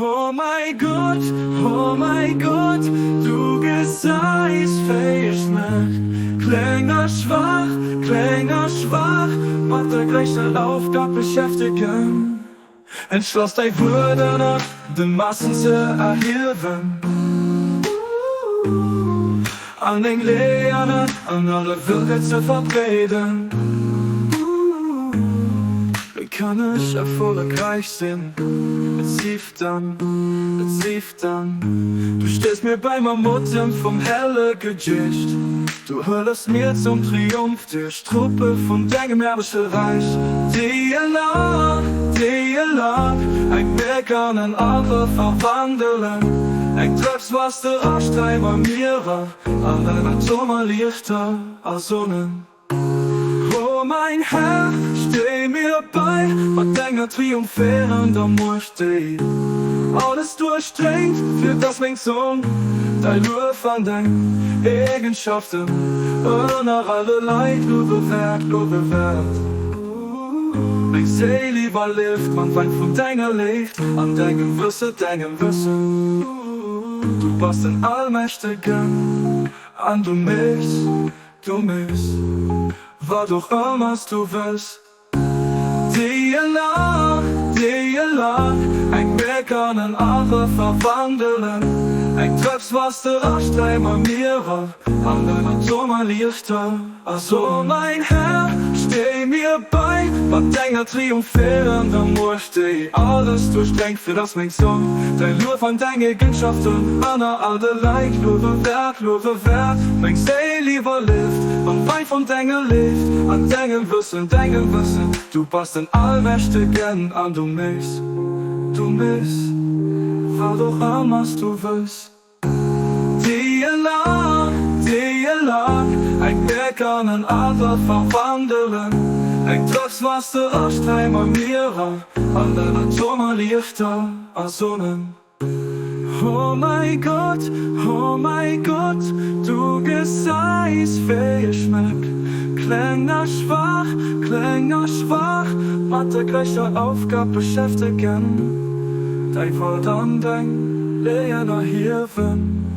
oh mein Gott, du geseist fähig kleiner schwach, macht der gleiche Aufgabe beschäftigen. Entschloss dein Würde nach den Massen zu erheben. An den Lehren, an alle Welt zu verbreiten. Wie kann ich erfolgreich sein? Es lief dann. Du stehst mir bei meiner Mutter vom helle Gesicht. Du hörst mir zum Triumph durch Truppe von deinem erbischen Reich. Die lag, ein Weg an ein andere verwandeln. Ich treib's, was der Arschteil bei mir war, an deiner Sommer lichter als Sonnen. Oh mein Herr, steh mir bei, und deiner triumphierend am Mur steht. Alles durchdringt, für das mein Sohn, dein Ruhe von deinen Eigenschaften, und nach allerlei, du bewährt. Mein Seele lieber lebt, man weint von deiner Licht, an deinem Wissen. Du bist ein Allmächtigen, an du mich, war doch immer, du willst. Die lag, ein Weg an ein andere verwandeln. Ein treib's, was der Arschteil bei mir war, an deiner Sommer lichter. Also mein Herr, steh mir bei, was deiner triumphierend am Mur steht. Alles durchdrängt für das mein Sohn, dein Nur von deinen Eigenschaften, Anna allerlei, nur bewährt. Mein Seele lieber lebt, und weint von deiner Licht, an deinem Wissen. Du bist ein Allmächtigen, an du mich, war doch immer, du willst. Die lag, ein Weg an ein anderer verwandeln. Ein treib's, was der Arschteil bei mir war, an deiner Sommer lichter als Sonnen. Oh mein Gott, du geseist fähig kleiner schwach, mit der gleichen Aufgabe beschäftigen. Dein Wort an dein Lehren erheben.